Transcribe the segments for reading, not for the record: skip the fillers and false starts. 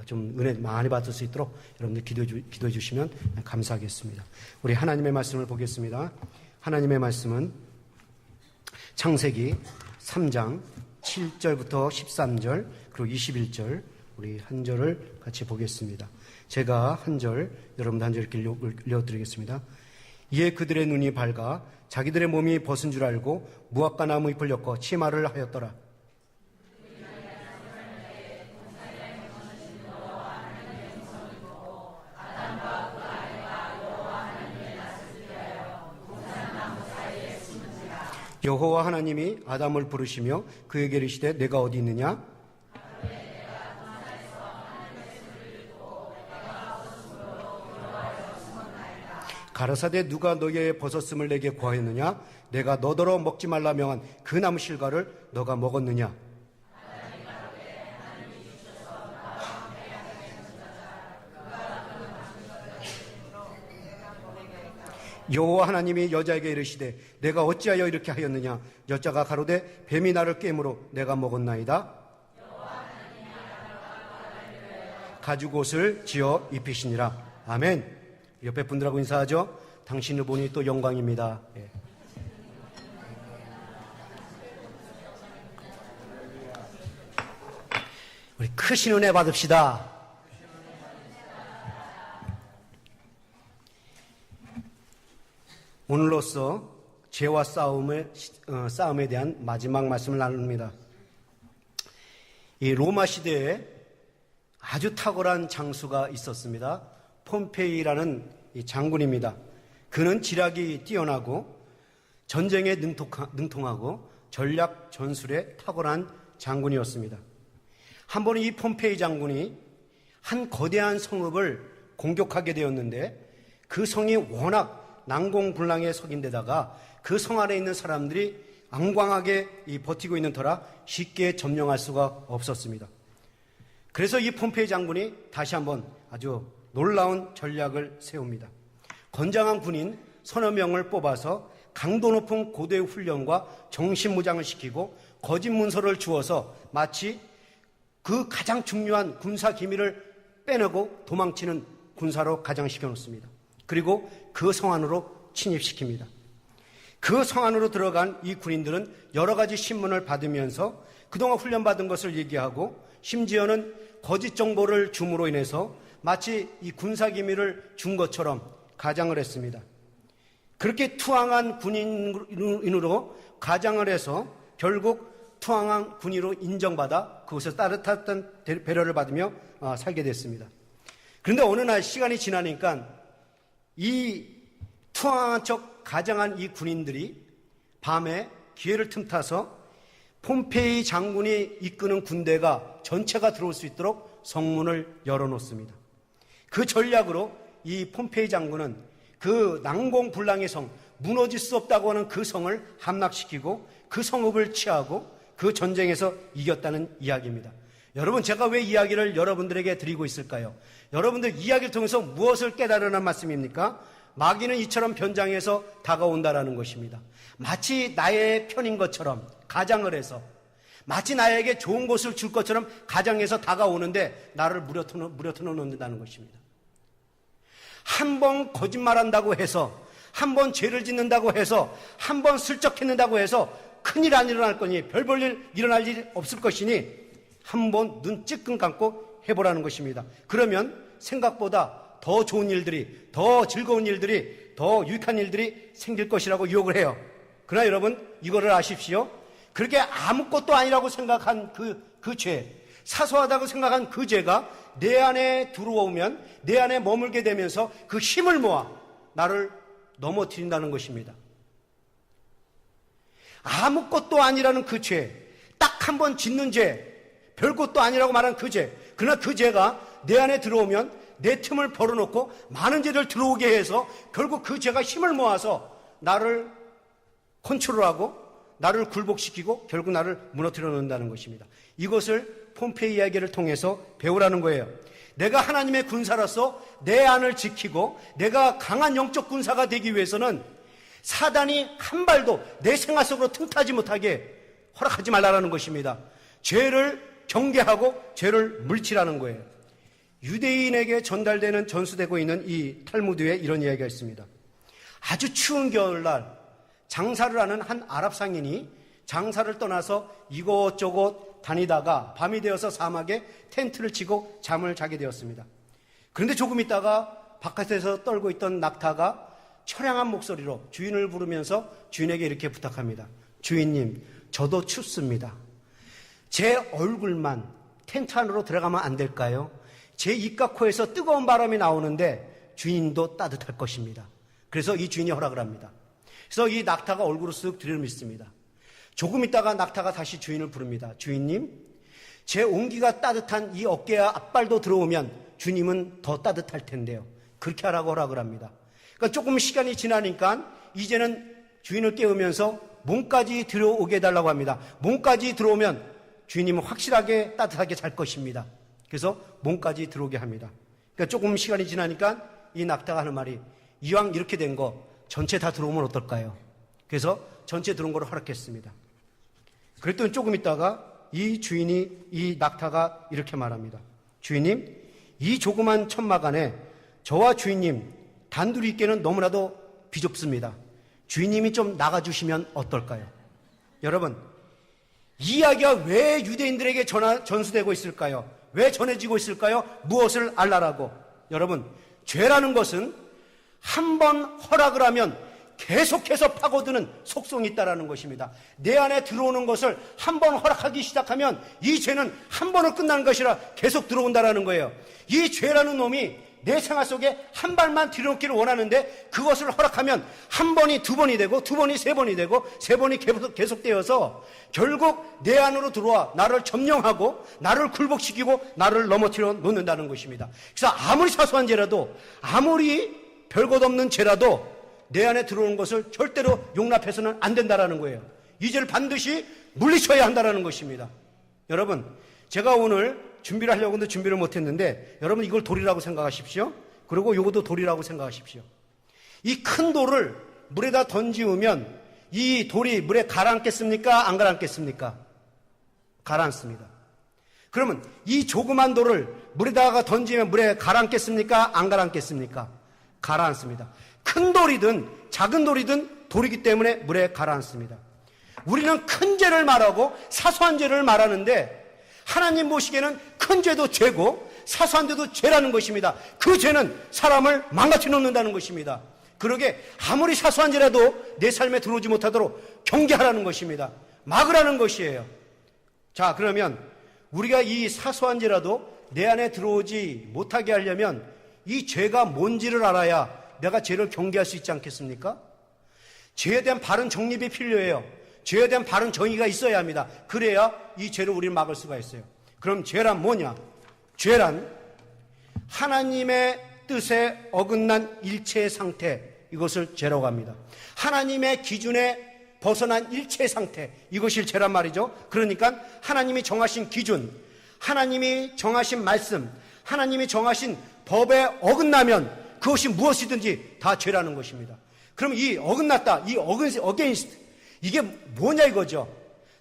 좀 은혜 많이 받을 수 있도록 여러분들 기도해 주시면 감사하겠습니다. 우리 하나님의 말씀을 보겠습니다. 하나님의 말씀은 창세기 3장 7절부터 13절 그리고 21절 우리 한 절을 같이 보겠습니다. 제가 한 절, 여러분도 한 절 이렇게 읽어드리겠습니다. 이에 그들의 눈이 밝아 자기들의 몸이 벗은 줄 알고 무화과 나무 잎을 엮어 치마를 하였더라. 여호와 하나님이 아담을 부르시며 그에게 이르시되 내가 어디 있느냐? 가라사대 누가 너희의 벗었음을 내게 구하였느냐? 내가 너더러 먹지 말라 명한 그 나무 실과를 너가 먹었느냐? 여호와 하나님이 여자에게 이르시되 내가 어찌하여 이렇게 하였느냐? 여자가 가로되 뱀이 나를 깨므로 내가 먹었나이다. 가죽 옷을 지어 입히시니라. 아멘. 옆에 분들하고 인사하죠. 당신을 보니 또 영광입니다. 예. 우리 크신 은혜 받읍시다. 오늘로써 죄와 싸움에 대한 마지막 말씀을 나눕니다. 이 로마 시대에 아주 탁월한 장수가 있었습니다. 폼페이라는 이 장군입니다. 그는 지략이 뛰어나고 전쟁에 능통하고 전략 전술에 탁월한 장군이었습니다. 한 번은 이 폼페이 장군이 한 거대한 성읍을 공격하게 되었는데 그 성이 워낙 난공불락의 석인데다가 그 성 안에 있는 사람들이 앙광하게 버티고 있는 터라 쉽게 점령할 수가 없었습니다. 그래서 이 폼페이 장군이 다시 한번 아주 놀라운 전략을 세웁니다. 건장한 군인 서너 명을 뽑아서 강도 높은 고대 훈련과 정신무장을 시키고 거짓 문서를 주어서 마치 그 가장 중요한 군사 기밀을 빼내고 도망치는 군사로 가장시켜 놓습니다. 그리고 그 성 안으로 침입시킵니다. 그 성 안으로 들어간 이 군인들은 여러 가지 신문을 받으면서 그동안 훈련받은 것을 얘기하고 심지어는 거짓 정보를 줌으로 인해서 마치 이 군사기밀을 준 것처럼 가장을 했습니다. 그렇게 투항한 군인으로 가장을 해서 결국 투항한 군인으로 인정받아 그곳에서 따뜻한 배려를 받으며 살게 됐습니다. 그런데 어느 날 시간이 지나니까 이 투항한 척 가장한 이 군인들이 밤에 기회를 틈타서 폼페이 장군이 이끄는 군대가 전체가 들어올 수 있도록 성문을 열어놓습니다. 그 전략으로 이 폼페이 장군은 그 난공불락의 성, 무너질 수 없다고 하는 그 성을 함락시키고 그 성읍을 취하고 그 전쟁에서 이겼다는 이야기입니다. 여러분, 제가 왜 이야기를 여러분들에게 드리고 있을까요? 여러분들 이야기를 통해서 무엇을 깨달으라는 말씀입니까? 마귀는 이처럼 변장해서 다가온다라는 것입니다. 마치 나의 편인 것처럼 가장을 해서 마치 나에게 좋은 것을 줄 것처럼 가장해서 다가오는데 나를 무려터놓 놓는다는 것입니다. 한 번 거짓말한다고 해서, 한 번 죄를 짓는다고 해서, 한 번 슬쩍했는다고 해서 큰일 안 일어날 거니, 별 볼 일 일어날 일 없을 것이니 한 번 눈 찔끔 감고 해보라는 것입니다. 그러면 생각보다 더 좋은 일들이, 더 즐거운 일들이, 더 유익한 일들이 생길 것이라고 유혹을 해요. 그러나 여러분, 이거를 아십시오. 그렇게 아무것도 아니라고 생각한 그 죄, 사소하다고 생각한 그 죄가 내 안에 들어오면, 내 안에 머물게 되면서 그 힘을 모아 나를 넘어뜨린다는 것입니다. 아무것도 아니라는 그 죄, 딱 한 번 짓는 죄, 별것도 아니라고 말한 그 죄, 그러나 그 죄가 내 안에 들어오면 내 틈을 벌어놓고 많은 죄를 들어오게 해서 결국 그 죄가 힘을 모아서 나를 컨트롤하고 나를 굴복시키고 결국 나를 무너뜨려 놓는다는 것입니다. 이것을 폼페이 이야기를 통해서 배우라는 거예요. 내가 하나님의 군사로서 내 안을 지키고 내가 강한 영적 군사가 되기 위해서는 사단이 한 발도 내 생활 속으로 틈타지 못하게 허락하지 말라는 것입니다. 죄를 경계하고 죄를 물치라는 거예요. 유대인에게 전달되는 전수되고 있는 이 탈무드에 이런 이야기가 있습니다. 아주 추운 겨울날 장사를 하는 한 아랍 상인이 장사를 떠나서 이곳저곳 다니다가 밤이 되어서 사막에 텐트를 치고 잠을 자게 되었습니다. 그런데 조금 있다가 바깥에서 떨고 있던 낙타가 처량한 목소리로 주인을 부르면서 주인에게 이렇게 부탁합니다. 주인님, 저도 춥습니다. 제 얼굴만 텐트 안으로 들어가면 안 될까요? 제 입과 코에서 뜨거운 바람이 나오는데 주인도 따뜻할 것입니다. 그래서 이 주인이 허락을 합니다. 그래서 이 낙타가 얼굴을 쓱 들이밀습니다. 조금 있다가 낙타가 다시 주인을 부릅니다. 주인님, 제 온기가 따뜻한 이 어깨와 앞발도 들어오면 주님은 더 따뜻할 텐데요. 그렇게 하라고 허락을 합니다. 그러니까 조금 시간이 지나니까 이제는 주인을 깨우면서 몸까지 들어오게 해달라고 합니다. 몸까지 들어오면 주인님은 확실하게 따뜻하게 잘 것입니다. 그래서 몸까지 들어오게 합니다. 그러니까 조금 시간이 지나니까 이 낙타가 하는 말이 이왕 이렇게 된 거 전체 다 들어오면 어떨까요? 그래서 전체 들어온 걸 허락했습니다. 그랬더니 조금 있다가 이 주인이 이 낙타가 이렇게 말합니다. 주인님, 이 조그만 천막 안에 저와 주인님 단둘이 있기에는 너무나도 비좁습니다. 주인님이 좀 나가주시면 어떨까요? 여러분, 이 이야기가 왜 유대인들에게 전수되고 있을까요? 왜 전해지고 있을까요? 무엇을 알라라고? 여러분, 죄라는 것은 한 번 허락을 하면 계속해서 파고드는 속성이 있다는 것입니다. 내 안에 들어오는 것을 한 번 허락하기 시작하면 이 죄는 한 번으로 끝나는 것이라 계속 들어온다는 거예요. 이 죄라는 놈이 내 생활 속에 한 발만 들여놓기를 원하는데 그것을 허락하면 한 번이 두 번이 되고 두 번이 세 번이 되고 세 번이 계속되어서 결국 내 안으로 들어와 나를 점령하고 나를 굴복시키고 나를 넘어뜨려 놓는다는 것입니다. 그래서 아무리 사소한 죄라도 아무리 별것 없는 죄라도 내 안에 들어오는 것을 절대로 용납해서는 안 된다는 거예요. 이 죄를 반드시 물리쳐야 한다는 것입니다. 여러분, 제가 오늘 준비를 하려고 했는데 준비를 못했는데 여러분 이걸 돌이라고 생각하십시오. 그리고 이것도 돌이라고 생각하십시오. 이 큰 돌을 물에다 던지우면 이 돌이 물에 가라앉겠습니까? 안 가라앉겠습니까? 가라앉습니다. 그러면 이 조그만 돌을 물에다가 던지면 물에 가라앉겠습니까? 안 가라앉겠습니까? 가라앉습니다. 큰 돌이든 작은 돌이든 돌이기 때문에 물에 가라앉습니다. 우리는 큰 죄를 말하고 사소한 죄를 말하는데 하나님 보시기에는 큰 죄도 죄고 사소한 죄도 죄라는 것입니다. 그 죄는 사람을 망가뜨려 놓는다는 것입니다. 그러게 아무리 사소한 죄라도 내 삶에 들어오지 못하도록 경계하라는 것입니다. 막으라는 것이에요. 자, 그러면 우리가 이 사소한 죄라도 내 안에 들어오지 못하게 하려면 이 죄가 뭔지를 알아야 내가 죄를 경계할 수 있지 않겠습니까? 죄에 대한 바른 정립이 필요해요. 죄에 대한 바른 정의가 있어야 합니다. 그래야 이 죄를 우리는 막을 수가 있어요. 그럼 죄란 뭐냐? 죄란 하나님의 뜻에 어긋난 일체의 상태, 이것을 죄라고 합니다. 하나님의 기준에 벗어난 일체의 상태, 이것이 죄란 말이죠. 그러니까 하나님이 정하신 기준, 하나님이 정하신 말씀, 하나님이 정하신 법에 어긋나면 그것이 무엇이든지 다 죄라는 것입니다. 그럼 이 어긋났다, 이 against, 이게 뭐냐 이거죠.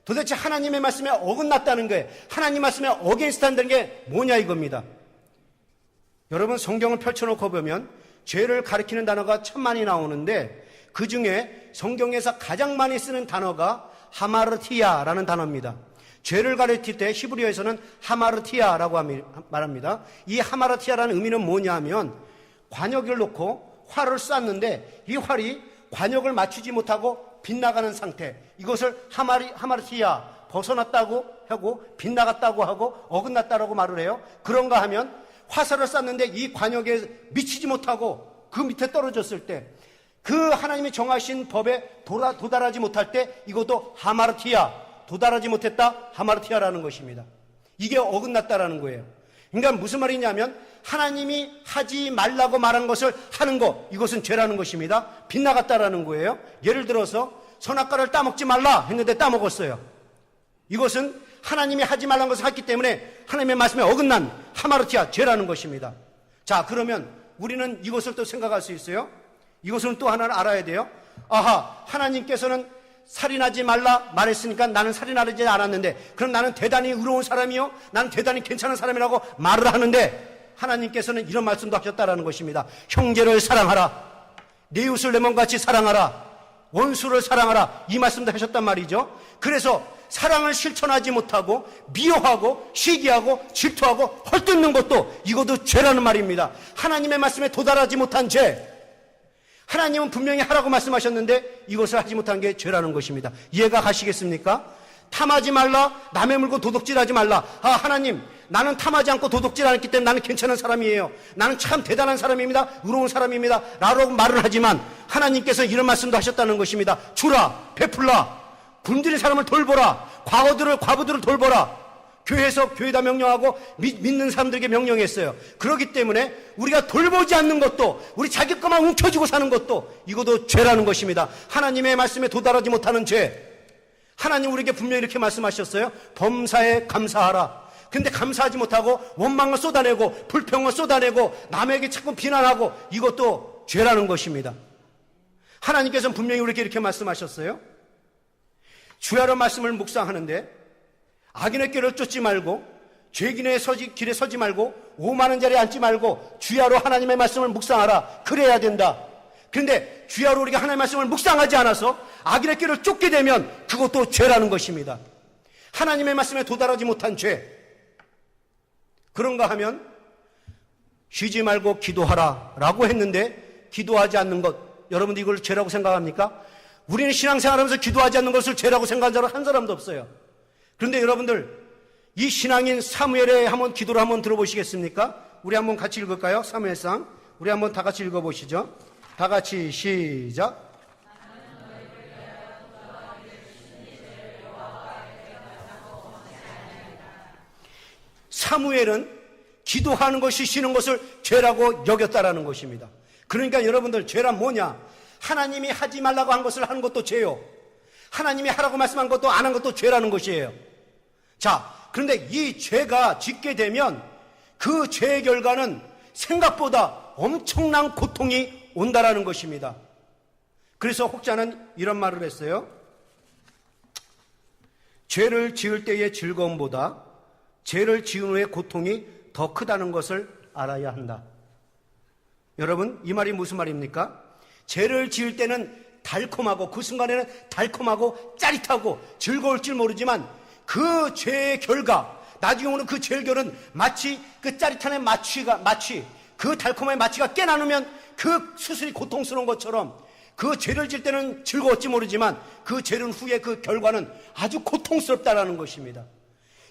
도대체 하나님의 말씀에 어긋났다는 거예요. 하나님 말씀에 against 한다는 게 뭐냐 이겁니다. 여러분 성경을 펼쳐놓고 보면 죄를 가리키는 단어가 천만이 나오는데 그 중에 성경에서 가장 많이 쓰는 단어가 하마르티아라는 단어입니다. 죄를 가리킬 때 히브리어에서는 하마르티아라고 말합니다. 이 하마르티아라는 의미는 뭐냐 하면 관역을 놓고 활을 쐈는데 이 활이 관역을 맞추지 못하고 빗나가는 상태, 이것을 하마르티아, 벗어났다고 하고 빗나갔다고 하고 어긋났다라고 말을 해요. 그런가 하면 화살을 쐈는데 이 관역에 미치지 못하고 그 밑에 떨어졌을 때 그 하나님이 정하신 법에 도달하지 못할 때 이것도 하마르티아, 도달하지 못했다, 하마르티아라는 것입니다. 이게 어긋났다라는 거예요. 그러니까 무슨 말이냐면 하나님이 하지 말라고 말한 것을 하는 것, 이것은 죄라는 것입니다. 빗나갔다라는 거예요. 예를 들어서 선악과를 따먹지 말라 했는데 따먹었어요. 이것은 하나님이 하지 말라는 것을 했기 때문에 하나님의 말씀에 어긋난 하마르티아, 죄라는 것입니다. 자, 그러면 우리는 이것을 또 생각할 수 있어요. 이것은 또 하나를 알아야 돼요. 아하, 하나님께서는 살인하지 말라 말했으니까 나는 살인하지 않았는데 그럼 나는 대단히 의로운 사람이요? 나는 대단히 괜찮은 사람이라고 말을 하는데 하나님께서는 이런 말씀도 하셨다라는 것입니다. 형제를 사랑하라. 내 이웃을 내 몸같이 사랑하라. 원수를 사랑하라. 이 말씀도 하셨단 말이죠. 그래서 사랑을 실천하지 못하고 미워하고 시기하고 질투하고 헐뜯는 것도 이것도 죄라는 말입니다. 하나님의 말씀에 도달하지 못한 죄. 하나님은 분명히 하라고 말씀하셨는데 이것을 하지 못한 게 죄라는 것입니다. 이해가 가시겠습니까? 탐하지 말라. 남의 물고 도둑질하지 말라. 하나님, 나는 탐하지 않고 도둑질 안 했기 때문에 나는 괜찮은 사람이에요. 나는 참 대단한 사람입니다. 의로운 사람입니다. 라고 말을 하지만 하나님께서 이런 말씀도 하셨다는 것입니다. 주라, 베풀라, 굶주린 사람을 돌보라, 과부들을 돌보라. 교회에서 교회다 명령하고 믿는 사람들에게 명령했어요. 그렇기 때문에 우리가 돌보지 않는 것도, 우리 자기 것만 움켜쥐고 사는 것도 이것도 죄라는 것입니다. 하나님의 말씀에 도달하지 못하는 죄. 하나님 우리에게 분명히 이렇게 말씀하셨어요. 범사에 감사하라. 근데 감사하지 못하고 원망을 쏟아내고 불평을 쏟아내고 남에게 자꾸 비난하고 이것도 죄라는 것입니다. 하나님께서는 분명히 우리에게 이렇게 말씀하셨어요. 주야로 말씀을 묵상하는데 악인의 길을 쫓지 말고 죄인의 길에 서지 말고 오만한 자리에 앉지 말고 주야로 하나님의 말씀을 묵상하라. 그래야 된다. 그런데 주야로 우리가 하나님의 말씀을 묵상하지 않아서 악인의 길을 쫓게 되면 그것도 죄라는 것입니다. 하나님의 말씀에 도달하지 못한 죄. 그런가 하면 쉬지 말고 기도하라 라고 했는데 기도하지 않는 것, 여러분들 이걸 죄라고 생각합니까? 우리는 신앙생활하면서 기도하지 않는 것을 죄라고 생각한 사람 한 사람도 없어요. 그런데 여러분들 이 신앙인 사무엘의 한번 기도를 한번 들어보시겠습니까? 우리 한번 같이 읽을까요? 사무엘상 우리 한번 다 같이 읽어보시죠. 다 같이 시작. 사무엘은 기도하는 것이 쉬는 것을 죄라고 여겼다라는 것입니다. 그러니까 여러분들 죄란 뭐냐? 하나님이 하지 말라고 한 것을 하는 것도 죄요. 하나님이 하라고 말씀한 것도 안 한 것도 죄라는 것이에요. 자, 그런데 이 죄가 짓게 되면 그 죄의 결과는 생각보다 엄청난 고통이 온다라는 것입니다. 그래서 혹자는 이런 말을 했어요. 죄를 지을 때의 즐거움보다 죄를 지은 후의 고통이 더 크다는 것을 알아야 한다. 여러분, 이 말이 무슨 말입니까? 죄를 지을 때는 달콤하고 그 순간에는 달콤하고 짜릿하고 즐거울지 모르지만 그 죄의 결과, 나중에 오는 그 죄의 결은 마치 그 짜릿함의 마취, 그 달콤함의 마취가 깨나누면 그 수술이 고통스러운 것처럼 그 죄를 질 때는 즐거웠지 모르지만 그 죄는 후에 그 결과는 아주 고통스럽다라는 것입니다.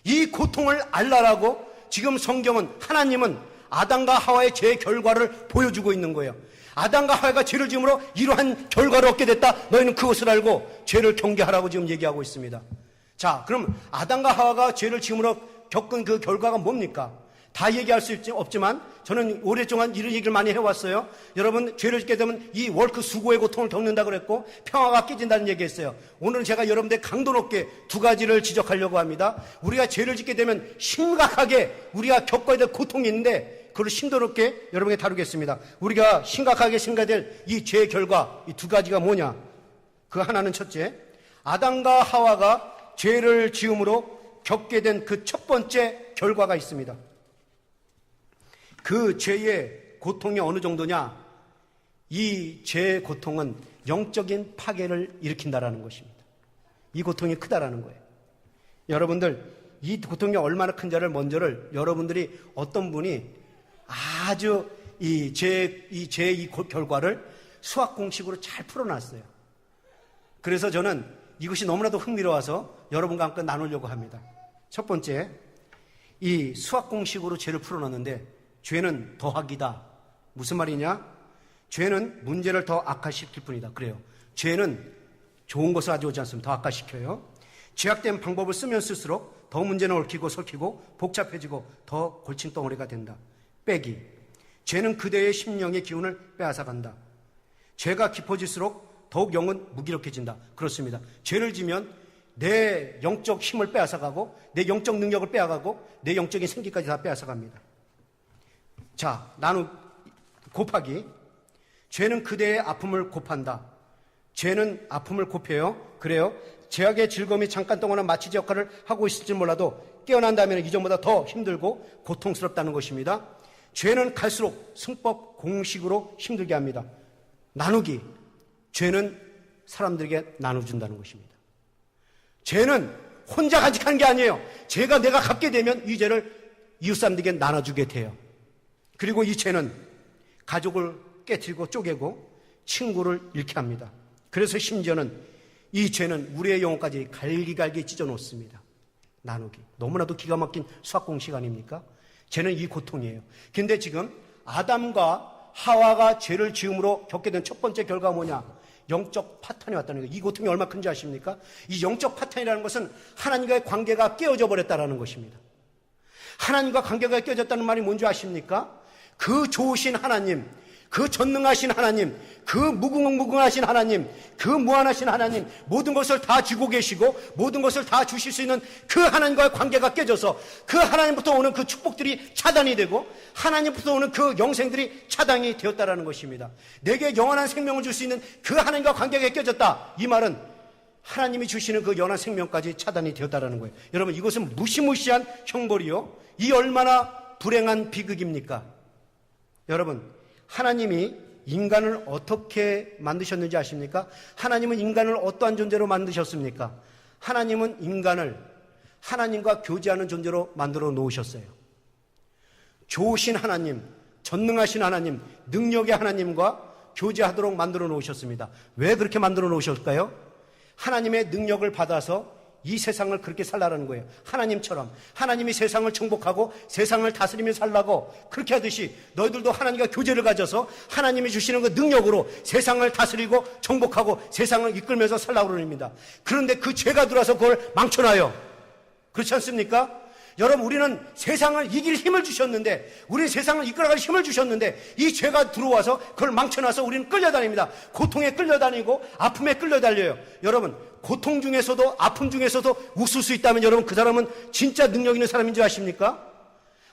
이 고통을 알라라고 지금 성경은, 하나님은 아담과 하와의 죄의 결과를 보여주고 있는 거예요. 아담과 하와가 죄를 지음으로 이러한 결과를 얻게 됐다. 너희는 그것을 알고 죄를 경계하라고 지금 얘기하고 있습니다. 자, 그럼 아담과 하와가 죄를 지음으로 겪은 그 결과가 뭡니까? 다 얘기할 수 없지만 저는 오랫동안 이런 얘기를 많이 해왔어요. 여러분, 죄를 짓게 되면 이 월크 수고의 고통을 겪는다고 그랬고 평화가 깨진다는 얘기했어요. 오늘은 제가 여러분들 강도 높게 두 가지를 지적하려고 합니다. 우리가 죄를 짓게 되면 심각하게 우리가 겪어야 될 고통이 있는데 그걸 심도 높게 여러분에게 다루겠습니다. 우리가 심각하게 생각해야 될 이 죄의 결과, 이 두 가지가 뭐냐? 그 하나는 첫째, 아담과 하와가 죄를 지음으로 겪게 된 그 첫 번째 결과가 있습니다. 그 죄의 고통이 어느 정도냐? 이 죄의 고통은 영적인 파괴를 일으킨다라는 것입니다. 이 고통이 크다라는 거예요. 여러분들, 이 고통이 얼마나 큰지를 먼저를 여러분들이 어떤 분이 아주 이 죄의 결과를 수학 공식으로 잘 풀어놨어요. 그래서 저는 이것이 너무나도 흥미로워서 여러분과 함께 나누려고 합니다. 첫 번째, 이 수학 공식으로 죄를 풀어놨는데 죄는 더하기다. 무슨 말이냐? 죄는 문제를 더 악화시킬 뿐이다. 그래요. 죄는 좋은 것을 가져오지 않습니다. 더 악화시켜요. 죄악된 방법을 쓰면 쓸수록 더 문제는 얽히고 설키고 복잡해지고 더 골칫덩어리가 된다. 빼기. 죄는 그대의 심령의 기운을 빼앗아간다. 죄가 깊어질수록 더욱 영은 무기력해진다. 그렇습니다. 죄를 지면 내 영적 힘을 빼앗아가고 내 영적 능력을 빼앗아가고 내 영적인 생기까지 다 빼앗아갑니다. 자, 곱하기. 죄는 그대의 아픔을 곱한다. 죄는 아픔을 곱해요. 그래요. 죄악의 즐거움이 잠깐 동안은 마취제 역할을 하고 있을지 몰라도 깨어난 다음에는 이전보다 더 힘들고 고통스럽다는 것입니다. 죄는 갈수록 승법 공식으로 힘들게 합니다. 나누기. 죄는 사람들에게 나눠준다는 것입니다. 죄는 혼자 간직하는 게 아니에요. 죄가 내가 갖게 되면 이 죄를 이웃 사람들에게 나눠주게 돼요. 그리고 이 죄는 가족을 깨뜨리고 쪼개고 친구를 잃게 합니다. 그래서 심지어는 이 죄는 우리의 영혼까지 갈기갈기 찢어놓습니다. 나누기. 너무나도 기가 막힌 수학공식 아닙니까? 죄는 이 고통이에요. 근데 지금 아담과 하와가 죄를 지음으로 겪게 된 첫 번째 결과가 뭐냐? 영적 파탄이 왔다는 거예요. 이 고통이 얼마나 큰지 아십니까? 이 영적 파탄이라는 것은 하나님과의 관계가 깨어져 버렸다는 것입니다. 하나님과 관계가 깨어졌다는 말이 뭔지 아십니까? 그 좋으신 하나님, 그 전능하신 하나님, 그 무궁무궁하신 하나님, 그 무한하신 하나님, 모든 것을 다 쥐고 계시고 모든 것을 다 주실 수 있는 그 하나님과의 관계가 깨져서 그 하나님부터 오는 그 축복들이 차단이 되고 하나님부터 오는 그 영생들이 차단이 되었다는 것입니다. 내게 영원한 생명을 줄 수 있는 그 하나님과 관계가 깨졌다. 이 말은 하나님이 주시는 그 영원한 생명까지 차단이 되었다는 거예요. 여러분, 이것은 무시무시한 형벌이요, 이 얼마나 불행한 비극입니까? 여러분, 하나님이 인간을 어떻게 만드셨는지 아십니까? 하나님은 인간을 어떠한 존재로 만드셨습니까? 하나님은 인간을 하나님과 교제하는 존재로 만들어 놓으셨어요. 좋으신 하나님, 전능하신 하나님, 능력의 하나님과 교제하도록 만들어 놓으셨습니다. 왜 그렇게 만들어 놓으셨을까요? 하나님의 능력을 받아서 이 세상을 그렇게 살라는 거예요. 하나님처럼 하나님이 세상을 정복하고 세상을 다스리며 살라고 그렇게 하듯이 너희들도 하나님과 교제를 가져서 하나님이 주시는 그 능력으로 세상을 다스리고 정복하고 세상을 이끌면서 살라고 그럽니다. 그런데 그 죄가 들어와서 그걸 망쳐놔요. 그렇지 않습니까? 여러분, 우리는 세상을 이길 힘을 주셨는데, 우리는 세상을 이끌어갈 힘을 주셨는데 이 죄가 들어와서 그걸 망쳐놔서 우리는 끌려다닙니다. 고통에 끌려다니고 아픔에 끌려달려요. 여러분, 고통 중에서도 아픔 중에서도 웃을 수 있다면 여러분, 그 사람은 진짜 능력 있는 사람인 줄 아십니까?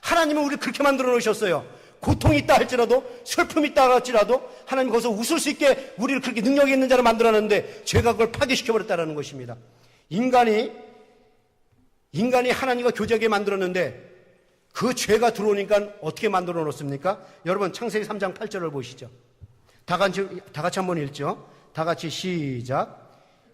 하나님은 우리를 그렇게 만들어 놓으셨어요. 고통이 있다 할지라도, 슬픔이 있다 할지라도 하나님 거기서 웃을 수 있게 우리를 그렇게 능력이 있는 자로 만들어 놨는데 죄가 그걸 파괴시켜버렸다는 것입니다. 인간이 하나님과 교제하게 만들었는데 그 죄가 들어오니까 어떻게 만들어 놓습니까? 여러분, 창세기 3장 8절을 보시죠. 다 같이 한번 읽죠. 다 같이 시작.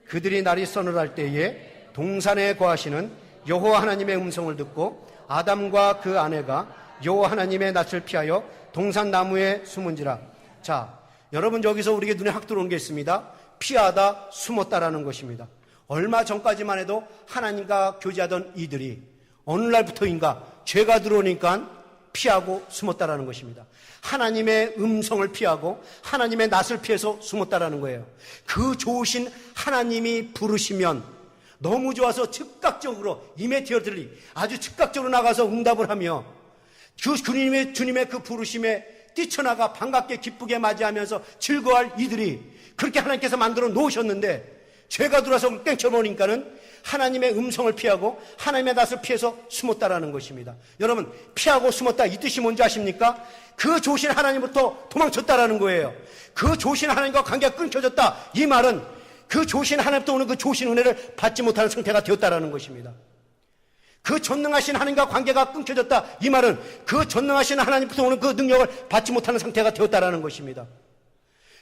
그들이 날이 서늘할 때에 동산에 거하시는 여호와 하나님의 음성을 듣고 아담과 그 아내가 여호와 하나님의 낯을 피하여 동산 나무에 숨은지라. 자, 여러분, 여기서 우리에게 눈에 확 들어오는 게 있습니다. 피하다, 숨었다라는 것입니다. 얼마 전까지만 해도 하나님과 교제하던 이들이 어느 날부터인가 죄가 들어오니까 피하고 숨었다라는 것입니다. 하나님의 음성을 피하고 하나님의 낯을 피해서 숨었다라는 거예요. 그 좋으신 하나님이 부르시면 너무 좋아서 즉각적으로 이메디어틀리, 아주 즉각적으로 나가서 응답을 하며 그 주님의 그 부르심에 뛰쳐나가 반갑게 기쁘게 맞이하면서 즐거워할 이들이 그렇게 하나님께서 만들어 놓으셨는데 죄가 들어와서 땡쳐버리니까는 하나님의 음성을 피하고 하나님의 낯을 피해서 숨었다라는 것입니다. 여러분, 피하고 숨었다, 이 뜻이 뭔지 아십니까? 그 좋으신 하나님부터 도망쳤다라는 거예요. 그 좋으신 하나님과 관계가 끊겨졌다, 이 말은 그 좋으신 하나님부터 오는 그 좋으신 은혜를 받지 못하는 상태가 되었다라는 것입니다. 그 전능하신 하나님과 관계가 끊겨졌다, 이 말은 그 전능하신 하나님부터 오는 그 능력을 받지 못하는 상태가 되었다라는 것입니다.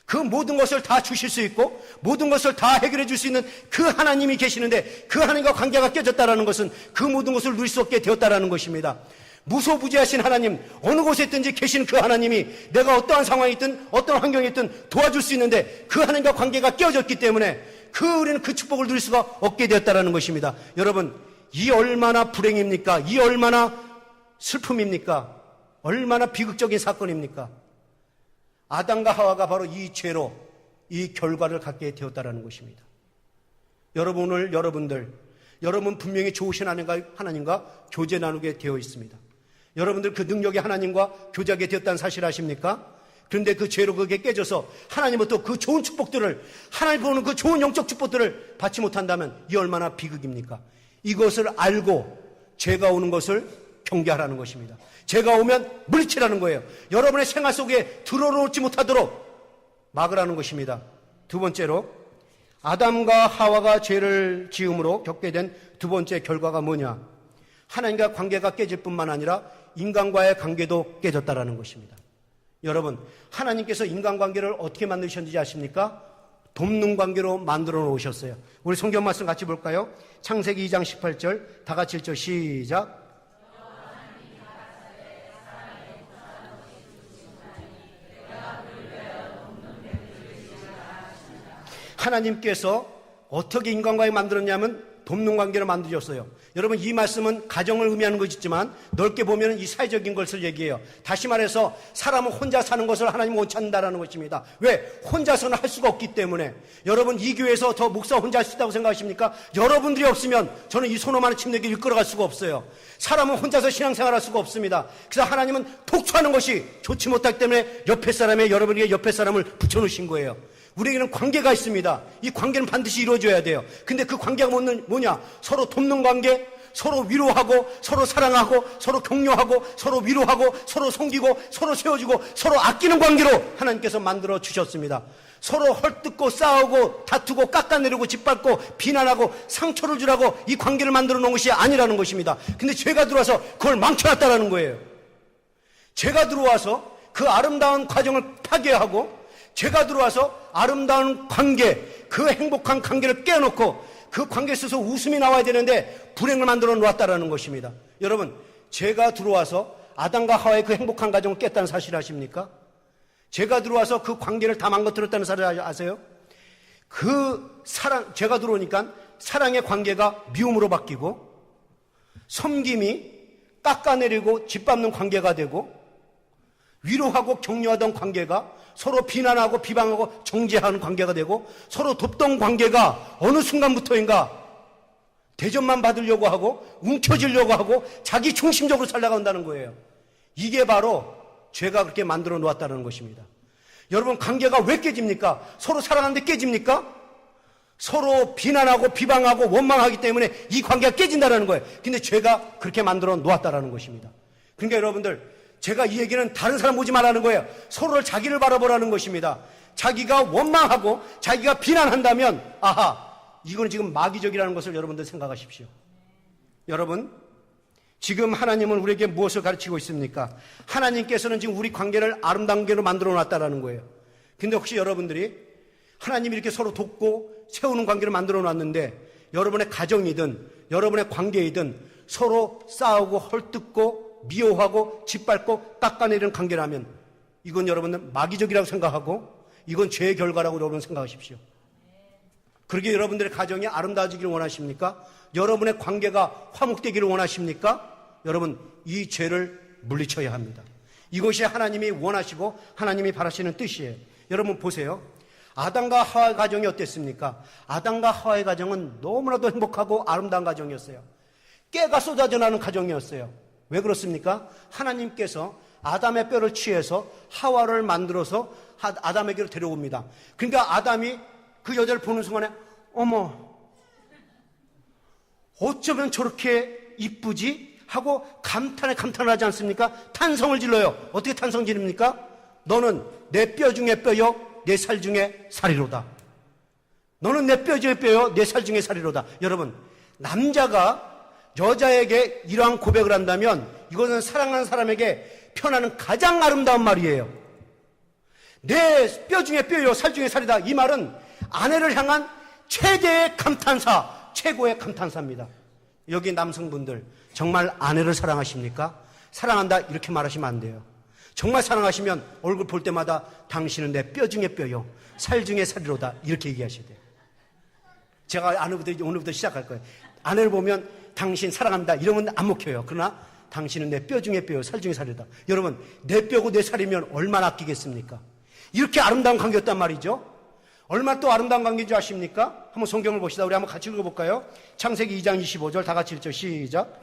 그 모든 것을 다 주실 수 있고 모든 것을 다 해결해 줄 수 있는 그 하나님이 계시는데 그 하나님과 관계가 깨졌다라는 것은 그 모든 것을 누릴 수 없게 되었다라는 것입니다. 무소부지하신 하나님, 어느 곳에 있든지 계신 그 하나님이 내가 어떠한 상황이 있든 어떤 환경이 있든 도와줄 수 있는데 그 하나님과 관계가 깨어졌기 때문에 우리는 그 축복을 누릴 수가 없게 되었다라는 것입니다. 여러분, 이 얼마나 불행입니까? 이 얼마나 슬픔입니까? 얼마나 비극적인 사건입니까? 아담과 하와가 바로 이 죄로 이 결과를 갖게 되었다라는 것입니다. 여러분, 오늘 여러분 분명히 좋으신 하나님과 교제 나누게 되어 있습니다. 여러분들 그 능력의 하나님과 교제하게 되었다는 사실 아십니까? 그런데 그 죄로 그게 깨져서 하나님부터 그 좋은 축복들을, 하나님 보는 그 좋은 영적 축복들을 받지 못한다면 이 얼마나 비극입니까? 이것을 알고 죄가 오는 것을 경계하라는 것입니다. 죄가 오면 물리치라는 거예요. 여러분의 생활 속에 들어오지 못하도록 막으라는 것입니다. 두 번째로, 아담과 하와가 죄를 지음으로 겪게 된 두 번째 결과가 뭐냐? 하나님과 관계가 깨질 뿐만 아니라 인간과의 관계도 깨졌다라는 것입니다. 여러분, 하나님께서 인간관계를 어떻게 만드셨는지 아십니까? 돕는 관계로 만들어 놓으셨어요. 우리 성경 말씀 같이 볼까요? 창세기 2장 18절, 다 같이 읽죠. 시작. 하나님께서 어떻게 인간관계 만들었냐면 돕는 관계로 만드셨어요. 여러분, 이 말씀은 가정을 의미하는 것이지만 넓게 보면 이 사회적인 것을 얘기해요. 다시 말해서 사람은 혼자 사는 것을 하나님은 원치 않는다는 것입니다. 왜? 혼자서는 할 수가 없기 때문에. 여러분, 이 교회에서 더 목사 혼자 할 수 있다고 생각하십니까? 여러분들이 없으면 저는 이 소노마는 침례교를 이끌어갈 수가 없어요. 사람은 혼자서 신앙생활할 수가 없습니다. 그래서 하나님은 독처하는 것이 좋지 못하기 때문에 옆에 사람에 여러분에게 옆에 사람을 붙여놓으신 거예요. 우리에게는 관계가 있습니다. 이 관계는 반드시 이루어져야 돼요. 근데 그 관계가 뭐냐? 서로 돕는 관계, 서로 위로하고, 서로 사랑하고, 서로 격려하고, 서로 위로하고, 서로 섬기고, 서로 세워주고, 서로 아끼는 관계로 하나님께서 만들어 주셨습니다. 서로 헐뜯고 싸우고 다투고 깎아내리고 짓밟고 비난하고 상처를 주라고 이 관계를 만들어 놓은 것이 아니라는 것입니다. 근데 죄가 들어와서 그걸 망쳐놨다라는 거예요. 죄가 들어와서 그 아름다운 과정을 파괴하고 죄가 들어와서 아름다운 관계, 그 행복한 관계를 깨놓고 그 관계에 있어서 웃음이 나와야 되는데 불행을 만들어 놓았다라는 것입니다. 여러분, 죄가 들어와서 아담과 하와의 그 행복한 가정을 깼다는 사실 아십니까? 죄가 들어와서 그 관계를 다 망가뜨렸다는 사실 아세요? 죄가 들어오니까 사랑의 관계가 미움으로 바뀌고 섬김이 깎아내리고 짓밟는 관계가 되고 위로하고 격려하던 관계가 서로 비난하고 비방하고 정죄하는 관계가 되고 서로 돕던 관계가 어느 순간부터인가 대접만 받으려고 하고 움켜쥐려고 하고 자기 중심적으로 살아간다는 거예요. 이게 바로 죄가 그렇게 만들어 놓았다는 것입니다. 여러분, 관계가 왜 깨집니까? 서로 사랑하는데 깨집니까? 서로 비난하고 비방하고 원망하기 때문에 이 관계가 깨진다는 거예요. 근데 죄가 그렇게 만들어 놓았다는 것입니다. 그러니까 여러분들, 제가 이 얘기는 다른 사람 보지 말라는 거예요. 서로를 자기를 바라보라는 것입니다. 자기가 원망하고 자기가 비난한다면 아하, 이거는 지금 마귀적이라는 것을 여러분들 생각하십시오. 여러분, 지금 하나님은 우리에게 무엇을 가르치고 있습니까? 하나님께서는 지금 우리 관계를 아름다운 관계로 만들어 놨다는 거예요. 근데 혹시 여러분들이 하나님이 이렇게 서로 돕고 세우는 관계를 만들어 놨는데 여러분의 가정이든 여러분의 관계이든 서로 싸우고 헐뜯고 미워하고 짓밟고 깎아내리는 관계라면 이건 여러분은 마귀적이라고 생각하고 이건 죄의 결과라고 여러분 생각하십시오. 그러게 여러분들의 가정이 아름다워지기를 원하십니까? 여러분의 관계가 화목되기를 원하십니까? 여러분, 이 죄를 물리쳐야 합니다. 이것이 하나님이 원하시고 하나님이 바라시는 뜻이에요. 여러분 보세요. 아담과 하와의 가정이 어땠습니까? 아담과 하와의 가정은 너무나도 행복하고 아름다운 가정이었어요. 깨가 쏟아져 나는 가정이었어요. 왜 그렇습니까? 하나님께서 아담의 뼈를 취해서 하와를 만들어서 아담에게로 데려옵니다. 그러니까 아담이 그 여자를 보는 순간에 어머, 어쩌면 저렇게 이쁘지? 하고 감탄을 하지 않습니까? 탄성을 질러요. 어떻게 탄성 지릅니까? 너는 내 뼈 중에 뼈요, 내 살 중에 살이로다. 너는 내 뼈 중에 뼈요, 내 살 중에 살이로다. 여러분, 남자가 여자에게 이러한 고백을 한다면 이것은 사랑하는 사람에게 표현하는 가장 아름다운 말이에요. 내 뼈 중에 뼈요, 살 중에 살이다. 이 말은 아내를 향한 최대의 감탄사, 최고의 감탄사입니다. 여기 남성분들 정말 아내를 사랑하십니까? 사랑한다 이렇게 말하시면 안 돼요. 정말 사랑하시면 얼굴 볼 때마다 당신은 내 뼈 중에 뼈요, 살 중에 살이로다 이렇게 얘기하셔야 돼요. 제가 오늘부터 시작할 거예요. 아내를 보면 당신 사랑한다 이러면 안 먹혀요. 그러나 당신은 내 뼈 중에 뼈요, 살 중에 살이다. 여러분, 내 뼈고 내 살이면 얼마나 아끼겠습니까? 이렇게 아름다운 관계였단 말이죠. 얼마나 또 아름다운 관계인 줄 아십니까? 한번 성경을 봅시다. 우리 한번 같이 읽어볼까요? 창세기 2장 25절 다 같이 읽죠. 시작.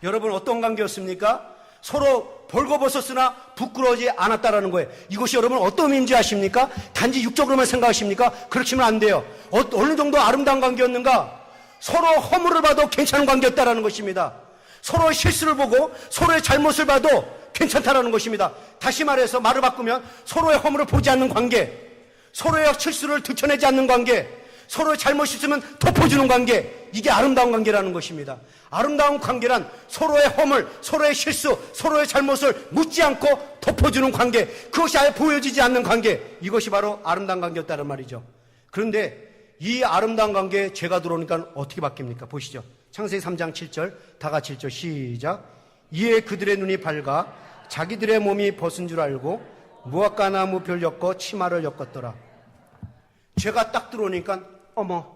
여러분, 어떤 관계였습니까? 서로 벌거벗었으나 부끄러워하지 않았다라는 거예요. 이것이 여러분 어떤 의미인지 아십니까? 단지 육적으로만 생각하십니까? 그렇지는 안 돼요. 어느 정도 아름다운 관계였는가? 서로 허물을 봐도 괜찮은 관계였다라는 것입니다. 서로의 실수를 보고 서로의 잘못을 봐도 괜찮다라는 것입니다. 다시 말해서 말을 바꾸면 서로의 허물을 보지 않는 관계, 서로의 실수를 드러내지 않는 관계, 서로의 잘못이 있으면 덮어주는 관계, 이게 아름다운 관계라는 것입니다. 아름다운 관계란 서로의 허물, 서로의 실수, 서로의 잘못을 묻지 않고 덮어주는 관계, 그것이 아예 보여지지 않는 관계, 이것이 바로 아름다운 관계였다는 말이죠. 그런데 이 아름다운 관계에 죄가 들어오니까 어떻게 바뀝니까? 보시죠. 창세기 3장 7절, 다 같이 읽죠. 시작. 이에 그들의 눈이 밝아 자기들의 몸이 벗은 줄 알고 무화과 나무 별 엮어 치마를 엮었더라. 죄가 딱 들어오니까 어머,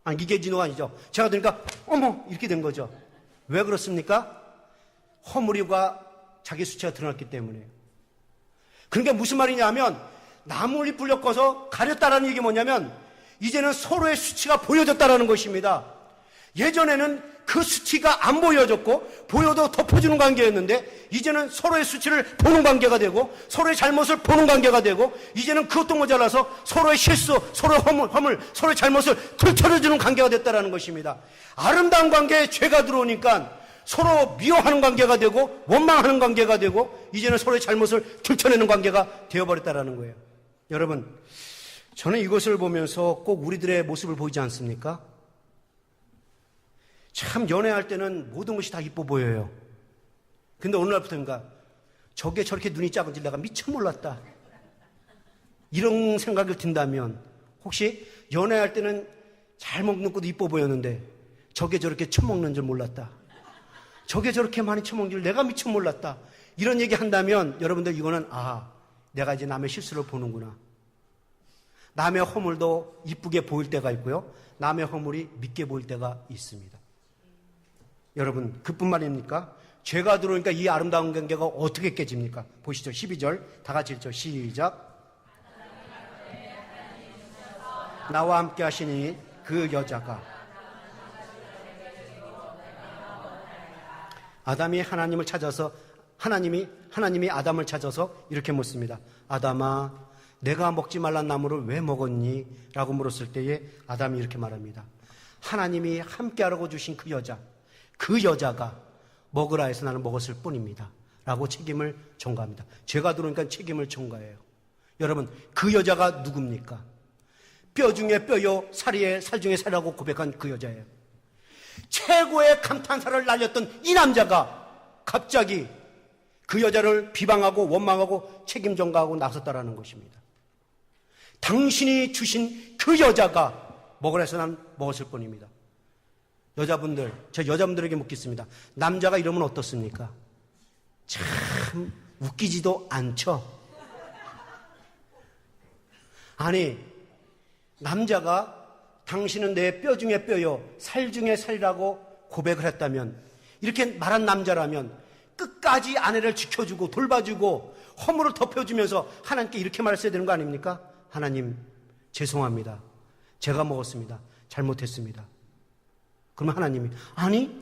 아니 이게 진호가 아니죠. 죄가 들으니까 어머 이렇게 된 거죠. 왜 그렇습니까? 허물이가 자기 수치가 드러났기 때문에요. 그러니까 무슨 말이냐면 나무를 불 엮어서 가렸다라는 얘기 뭐냐면 이제는 서로의 수치가 보여졌다라는 것입니다. 예전에는 그 수치가 안 보여졌고 보여도 덮어주는 관계였는데 이제는 서로의 수치를 보는 관계가 되고 서로의 잘못을 보는 관계가 되고 이제는 그것도 모자라서 서로의 실수, 서로의 허물, 서로의 잘못을 들춰주는 관계가 됐다는 것입니다. 아름다운 관계에 죄가 들어오니까 서로 미워하는 관계가 되고 원망하는 관계가 되고 이제는 서로의 잘못을 들춰내는 관계가 되어버렸다는 거예요. 여러분, 저는 이것을 보면서 꼭 우리들의 모습을 보이지 않습니까? 참 연애할 때는 모든 것이 다 이뻐 보여요. 근데 어느 날부터인가 저게 저렇게 눈이 작은지 내가 미처 몰랐다. 이런 생각을 든다면 혹시 연애할 때는 잘 먹는 것도 이뻐 보였는데 저게 저렇게 처먹는 줄 몰랐다. 저게 저렇게 많이 처먹는 줄 내가 미처 몰랐다. 이런 얘기 한다면 여러분들 이거는 내가 이제 남의 실수를 보는구나. 남의 허물도 이쁘게 보일 때가 있고요. 남의 허물이 밉게 보일 때가 있습니다. 여러분, 그뿐만 아닙니까? 죄가 들어오니까 이 아름다운 관계가 어떻게 깨집니까? 보시죠. 12절 다 같이 읽죠. 시작. 나와 함께 하시니 그 여자가 아담이 하나님을 찾아서 하나님이 아담을 찾아서 이렇게 묻습니다. 아담아, 내가 먹지 말란 나무를 왜 먹었니? 라고 물었을 때에 아담이 이렇게 말합니다. 하나님이 함께하라고 주신 그 여자가 먹으라 해서 나는 먹었을 뿐입니다. 라고 책임을 전가합니다. 죄가 들어오니까 책임을 전가해요. 여러분, 그 여자가 누굽니까? 뼈 중에 뼈요, 살 중에 살이라고 고백한 그 여자예요. 최고의 감탄사를 날렸던 이 남자가 갑자기 그 여자를 비방하고 원망하고 책임 전가하고 나섰다라는 것입니다. 당신이 주신 그 여자가 먹으라 해서 난 먹었을 뿐입니다. 여자분들, 저 여자분들에게 묻겠습니다. 남자가 이러면 어떻습니까? 참 웃기지도 않죠? 아니, 남자가 당신은 내 뼈 중에 뼈요, 살 중에 살이라고 고백을 했다면, 이렇게 말한 남자라면 끝까지 아내를 지켜주고 돌봐주고 허물을 덮여주면서 하나님께 이렇게 말했어야 되는 거 아닙니까? 하나님, 죄송합니다. 제가 먹었습니다. 잘못했습니다. 그러면 하나님이, 아니,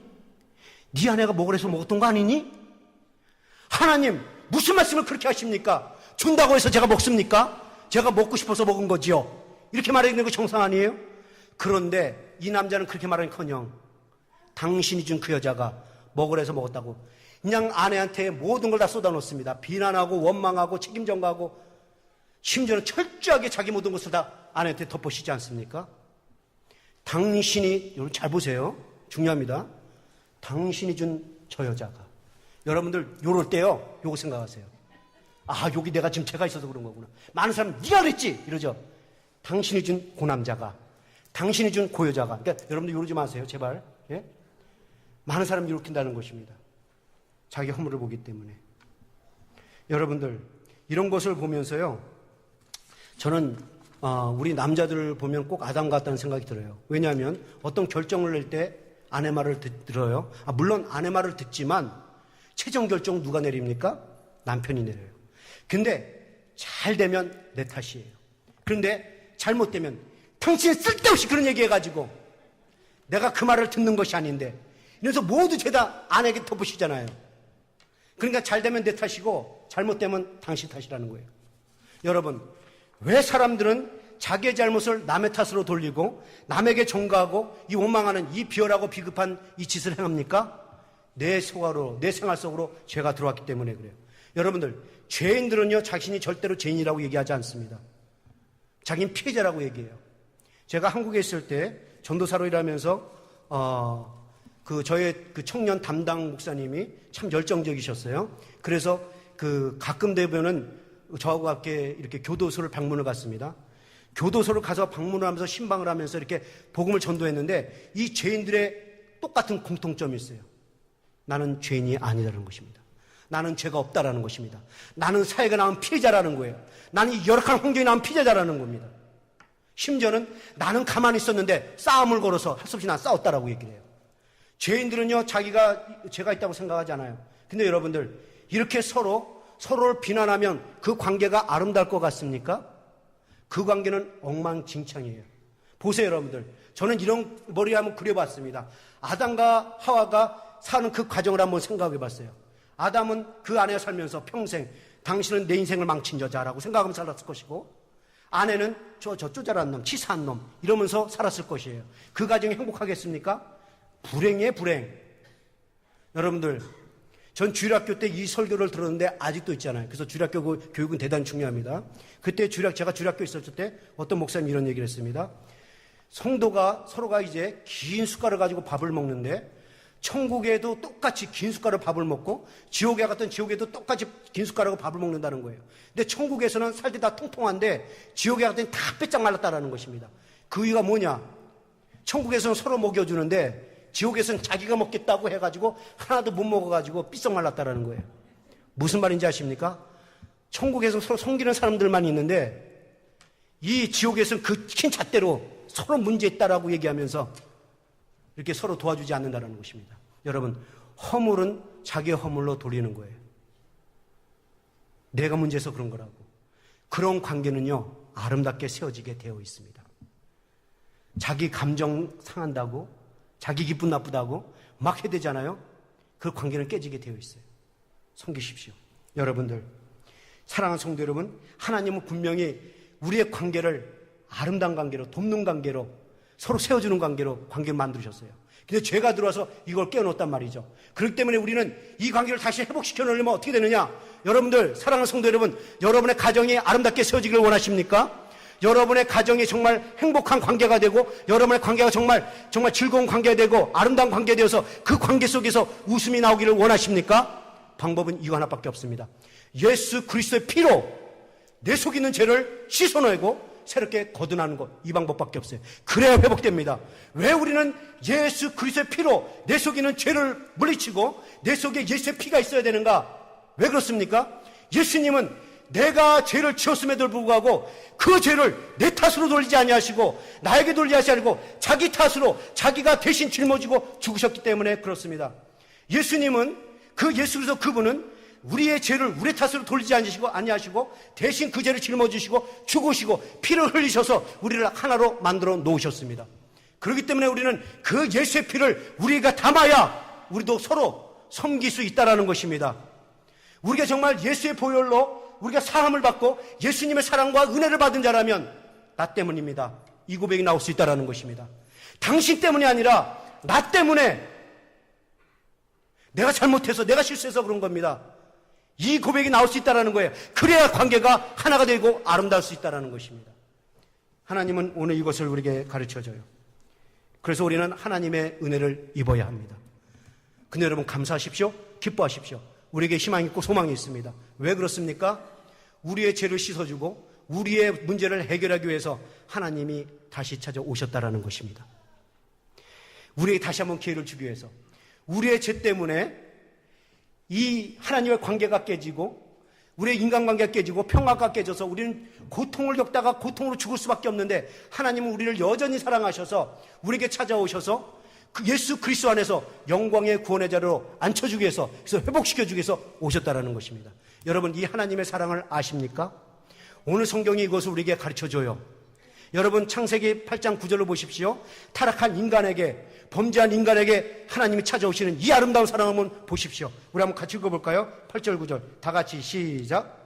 네 아내가 먹으라 해서 먹었던 거 아니니? 하나님, 무슨 말씀을 그렇게 하십니까? 준다고 해서 제가 먹습니까? 제가 먹고 싶어서 먹은 거지요. 이렇게 말하는 거 정상 아니에요? 그런데 이 남자는 그렇게 말하니커녕 당신이 준 그 여자가 먹으라 해서 먹었다고 그냥 아내한테 모든 걸 다 쏟아놓습니다. 비난하고 원망하고 책임 전가하고 심지어는 철저하게 자기 모든 것을 다 아내한테 덮어씌지 않습니까? 당신이, 여러분 잘 보세요. 중요합니다. 당신이 준 저 여자가. 여러분들 요럴 때요, 요거 생각하세요. 여기 내가 지금 죄가 있어서 그런 거구나. 많은 사람은 네가 그랬지 이러죠. 당신이 준 그 남자가, 당신이 준 그 여자가. 그러니까 여러분들 이러지 마세요, 제발. 예? 많은 사람이 이렇게 한다는 것입니다. 자기 허물을 보기 때문에. 여러분들, 이런 것을 보면서요, 저는 우리 남자들을 보면 꼭 아담 같다는 생각이 들어요. 왜냐하면 어떤 결정을 낼 때 아내 말을 들어요. 물론 아내 말을 듣지만 최종 결정 누가 내립니까? 남편이 내려요. 근데 잘 되면 내 탓이에요. 그런데 잘못되면 당신 쓸데없이 그런 얘기해가지고 내가 그 말을 듣는 것이 아닌데 이래서 모두 죄다 아내에게 덮으시잖아요. 그러니까 잘 되면 내 탓이고 잘못되면 당신 탓이라는 거예요. 여러분, 왜 사람들은 자기의 잘못을 남의 탓으로 돌리고 남에게 전가하고 이 원망하는 이 비열하고 비급한 이 짓을 행합니까? 내 생활 속으로 죄가 들어왔기 때문에 그래요. 여러분들, 죄인들은요 자신이 절대로 죄인이라고 얘기하지 않습니다. 자기는 피해자라고 얘기해요. 제가 한국에 있을 때 전도사로 일하면서 저의 청년 담당 목사님이 참 열정적이셨어요. 그래서 가끔 되면은 저하고 함께 이렇게 교도소를 방문을 갔습니다. 교도소를 가서 방문을 하면서 신방을 하면서 이렇게 복음을 전도했는데 이 죄인들의 똑같은 공통점이 있어요. 나는 죄인이 아니라는 것입니다. 나는 죄가 없다라는 것입니다. 나는 사회가 낳은 피해자라는 거예요. 나는 이 열악한 환경에 낳은 피해자라는 겁니다. 심지어는 나는 가만히 있었는데 싸움을 걸어서 할 수 없이 난 싸웠다라고 얘기를 해요. 죄인들은요, 자기가 죄가 있다고 생각하지 않아요. 근데 여러분들, 이렇게 서로를 비난하면 그 관계가 아름다울 것 같습니까? 그 관계는 엉망진창이에요. 보세요, 여러분들. 저는 이런 머리 한번 그려봤습니다. 아담과 하와가 사는 그 과정을 한번 생각해 봤어요. 아담은 그 아내와 살면서 평생 당신은 내 인생을 망친 여자라고 생각하면서 살았을 것이고, 아내는 저 쪼잘한 놈, 치사한 놈 이러면서 살았을 것이에요. 그 가정이 행복하겠습니까? 불행이에요, 불행. 여러분들, 전 주일학교 때 이 설교를 들었는데 아직도 있잖아요. 그래서 주일학교 교육은 대단히 중요합니다. 그때 제가 주일학교 있었을 때 어떤 목사님이 이런 얘기를 했습니다. 성도가 서로가 이제 긴 숟가락을 가지고 밥을 먹는데 천국에도 똑같이 긴 숟가락으로 밥을 먹고 지옥에 갔던 지옥에도 똑같이 긴 숟가락으로 밥을 먹는다는 거예요. 근데 천국에서는 살 때 다 통통한데 지옥에 갔더니 다 빼짝 말랐다는 것입니다. 그 이유가 뭐냐? 천국에서는 서로 먹여주는데 지옥에서는 자기가 먹겠다고 해가지고 하나도 못 먹어가지고 삐쩍 말랐다라는 거예요. 무슨 말인지 아십니까? 천국에서는 서로 섬기는 사람들만 있는데 이 지옥에서는 그 킨 잣대로 서로 문제 있다라고 얘기하면서 이렇게 서로 도와주지 않는다는 것입니다. 여러분, 허물은 자기의 허물로 돌리는 거예요. 내가 문제해서 그런 거라고. 그런 관계는요, 아름답게 세워지게 되어 있습니다. 자기 감정 상한다고, 자기 기분 나쁘다고 막 해대잖아요. 그 관계는 깨지게 되어 있어요. 섬기십시오. 여러분들, 사랑하는 성도 여러분, 하나님은 분명히 우리의 관계를 아름다운 관계로, 돕는 관계로, 서로 세워주는 관계로 관계를 만드셨어요. 근데 죄가 들어와서 이걸 깨어놓았단 말이죠. 그렇기 때문에 우리는 이 관계를 다시 회복시켜 놓으려면 어떻게 되느냐? 여러분들, 사랑하는 성도 여러분, 여러분의 가정이 아름답게 세워지길 원하십니까? 여러분의 가정이 정말 행복한 관계가 되고 여러분의 관계가 정말 즐거운 관계가 되고 아름다운 관계가 되어서 그 관계 속에서 웃음이 나오기를 원하십니까? 방법은 이거 하나밖에 없습니다. 예수 그리스도의 피로 내 속에 있는 죄를 씻어내고 새롭게 거듭나는 것, 이 방법밖에 없어요. 그래야 회복됩니다. 왜 우리는 예수 그리스도의 피로 내 속에 있는 죄를 물리치고 내 속에 예수의 피가 있어야 되는가? 왜 그렇습니까? 예수님은 내가 죄를 지었음에도 불구하고 그 죄를 내 탓으로 돌리지 아니하시고 나에게 돌리지 아니하시고 자기 탓으로 자기가 대신 짊어지고 죽으셨기 때문에 그렇습니다. 예수님은 예수 그리스도 그분은 우리의 죄를 우리 탓으로 돌리지 아니하시고 대신 그 죄를 짊어지시고 죽으시고 피를 흘리셔서 우리를 하나로 만들어 놓으셨습니다. 그렇기 때문에 우리는 그 예수의 피를 우리가 담아야 우리도 서로 섬길 수 있다는 것입니다. 우리가 정말 예수의 보혈로 우리가 사함을 받고 예수님의 사랑과 은혜를 받은 자라면 나 때문입니다. 이 고백이 나올 수 있다는 것입니다. 당신 때문이 아니라 나 때문에 내가 잘못해서 내가 실수해서 그런 겁니다. 이 고백이 나올 수 있다는 거예요. 그래야 관계가 하나가 되고 아름다울 수 있다는 것입니다. 하나님은 오늘 이것을 우리에게 가르쳐줘요. 그래서 우리는 하나님의 은혜를 입어야 합니다. 근데 여러분 감사하십시오. 기뻐하십시오. 우리에게 희망이 있고 소망이 있습니다. 왜 그렇습니까? 우리의 죄를 씻어주고 우리의 문제를 해결하기 위해서 하나님이 다시 찾아오셨다는 것입니다. 우리에게 다시 한번 기회를 주기 위해서 우리의 죄 때문에 이 하나님의 관계가 깨지고 우리의 인간관계가 깨지고 평화가 깨져서 우리는 고통을 겪다가 고통으로 죽을 수밖에 없는데 하나님은 우리를 여전히 사랑하셔서 우리에게 찾아오셔서 그 예수 그리스도 안에서 영광의 구원의 자리로 앉혀주기 위해서 그래서 회복시켜주기 위해서 오셨다는 것입니다. 여러분 이 하나님의 사랑을 아십니까? 오늘 성경이 이것을 우리에게 가르쳐줘요. 여러분 창세기 8장 9절로 보십시오. 타락한 인간에게 범죄한 인간에게 하나님이 찾아오시는 이 아름다운 사랑을 한번 보십시오. 우리 한번 같이 읽어볼까요? 8절 9절 다 같이 시작.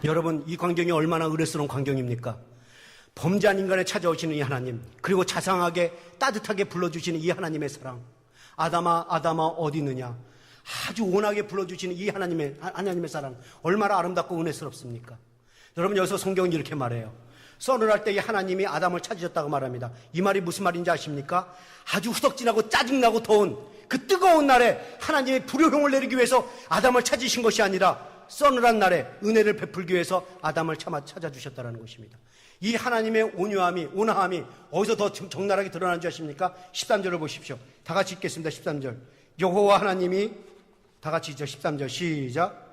여러분 이 광경이 얼마나 의뢰스러운 광경입니까? 범죄한 인간에 찾아오시는 이 하나님, 그리고 자상하게 따뜻하게 불러주시는 이 하나님의 사랑, 아담아 아담아 어디 있느냐, 아주 온하게 불러주시는 이 하나님의 사랑 얼마나 아름답고 은혜스럽습니까? 여러분, 여기서 성경은 이렇게 말해요. 서늘할 때 이 하나님이 아담을 찾으셨다고 말합니다. 이 말이 무슨 말인지 아십니까? 아주 후덕진하고 짜증나고 더운 그 뜨거운 날에 하나님의 불효형을 내리기 위해서 아담을 찾으신 것이 아니라 서늘한 날에 은혜를 베풀기 위해서 아담을 찾아주셨다는 것입니다. 이 하나님의 온화함이 어디서 더 적나라하게 드러나는 줄 아십니까? 13절을 보십시오. 다 같이 읽겠습니다. 13절. 여호와 하나님이, 다 같이 읽죠. 13절 시작.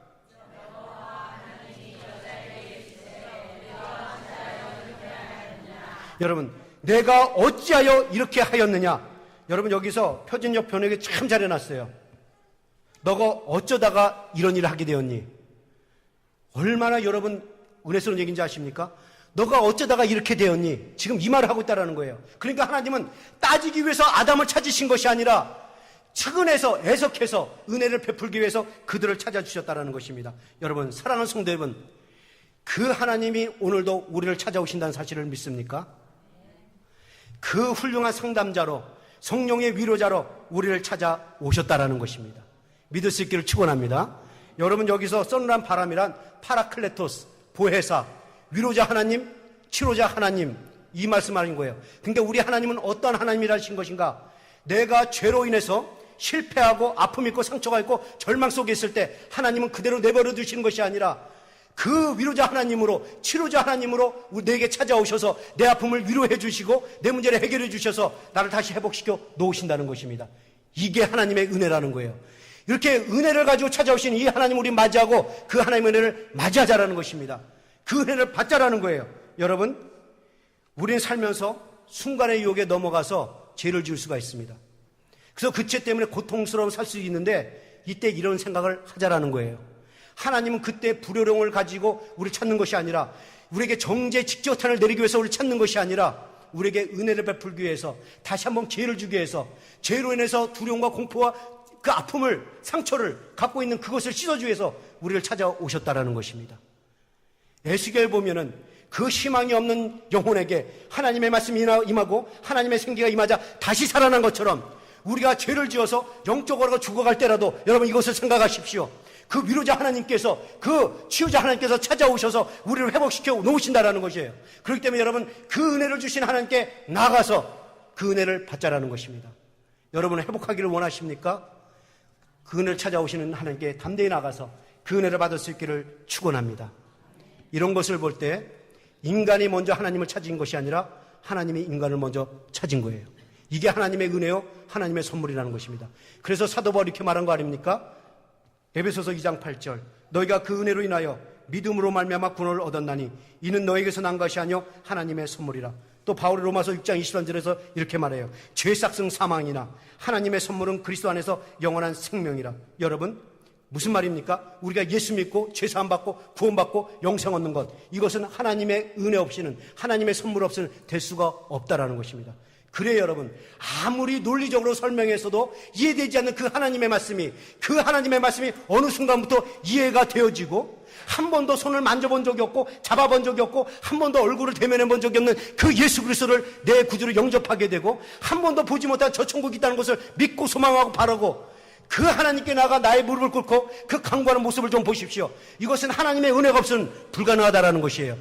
여러분, 내가 어찌하여 이렇게 하였느냐? 여러분, 여기서 표준역 번역이 참 잘 해놨어요. 너가 어쩌다가 이런 일을 하게 되었니? 얼마나 여러분 은혜스러운 얘기인지 아십니까? 너가 어쩌다가 이렇게 되었니? 지금 이 말을 하고 있다는 거예요. 그러니까 하나님은 따지기 위해서 아담을 찾으신 것이 아니라 측은해서 애석해서 은혜를 베풀기 위해서 그들을 찾아주셨다는 것입니다. 여러분, 사랑하는 성도 여러분, 그 하나님이 오늘도 우리를 찾아오신다는 사실을 믿습니까? 그 훌륭한 상담자로, 성령의 위로자로 우리를 찾아오셨다라는 것입니다. 믿을 수 있기를 축원합니다. 여러분, 여기서 서늘한 바람이란 파라클레토스, 보혜사, 위로자 하나님, 치료자 하나님, 이 말씀하는 거예요. 그러니까 우리 하나님은 어떤 하나님이라신 것인가? 내가 죄로 인해서 실패하고 아픔이 있고 상처가 있고 절망 속에 있을 때 하나님은 그대로 내버려 두시는 것이 아니라 그 위로자 하나님으로, 치료자 하나님으로 내게 찾아오셔서 내 아픔을 위로해 주시고 내 문제를 해결해 주셔서 나를 다시 회복시켜 놓으신다는 것입니다. 이게 하나님의 은혜라는 거예요. 이렇게 은혜를 가지고 찾아오신 이 하나님 우리 맞이하고 그 하나님의 은혜를 맞이하자라는 것입니다. 그 은혜를 받자라는 거예요. 여러분, 우리는 살면서 순간의 유혹에 넘어가서 죄를 지을 수가 있습니다. 그래서 그 죄 때문에 고통스러움 살 수 있는데 이때 이런 생각을 하자라는 거예요. 하나님은 그때 불효령을 가지고 우리를 찾는 것이 아니라, 우리에게 정죄 직격탄을 내리기 위해서 우리를 찾는 것이 아니라 우리에게 은혜를 베풀기 위해서, 다시 한번 기회를 주기 위해서, 죄로 인해서 두려움과 공포와 그 아픔을, 상처를 갖고 있는 그것을 씻어주기 위해서 우리를 찾아오셨다라는 것입니다. 에스겔 보면은 그 희망이 없는 영혼에게 하나님의 말씀이 임하고 하나님의 생기가 임하자 다시 살아난 것처럼, 우리가 죄를 지어서 영적으로 죽어갈 때라도 여러분 이것을 생각하십시오. 그 위로자 하나님께서, 그 치유자 하나님께서 찾아오셔서 우리를 회복시켜 놓으신다라는 것이에요. 그렇기 때문에 여러분, 그 은혜를 주신 하나님께 나가서 그 은혜를 받자라는 것입니다. 여러분 회복하기를 원하십니까? 그 은혜를 찾아오시는 하나님께 담대히 나가서 그 은혜를 받을 수 있기를 축원합니다. 이런 것을 볼 때 인간이 먼저 하나님을 찾은 것이 아니라 하나님이 인간을 먼저 찾은 거예요. 이게 하나님의 은혜요, 하나님의 선물이라는 것입니다. 그래서 사도 바울이 이렇게 말한 거 아닙니까? 에베소서 2장 8절, 너희가 그 은혜로 인하여 믿음으로 말미암아 구원을 얻었나니 이는 너에게서 난 것이 아니요 하나님의 선물이라. 또 바울이 로마서 6장 23절에서 이렇게 말해요. 죄 삭슨 사망이나 하나님의 선물은 그리스도 안에서 영원한 생명이라. 여러분, 무슨 말입니까? 우리가 예수 믿고 죄 사함 받고 구원받고 영생 얻는 것, 이것은 하나님의 은혜 없이는, 하나님의 선물 없이는 될 수가 없다라는 것입니다. 그래요, 여러분, 아무리 논리적으로 설명해서도 이해되지 않는 그 하나님의 말씀이 어느 순간부터 이해가 되어지고, 한 번도 손을 만져본 적이 없고 잡아본 적이 없고 한 번도 얼굴을 대면해 본 적이 없는 그 예수 그리스도를 내 구주로 영접하게 되고, 한 번도 보지 못한 저 천국이 있다는 것을 믿고 소망하고 바라고 그 하나님께 나가 나의 무릎을 꿇고 그 간구하는 모습을 좀 보십시오. 이것은 하나님의 은혜가 없으면 불가능하다라는 것이에요.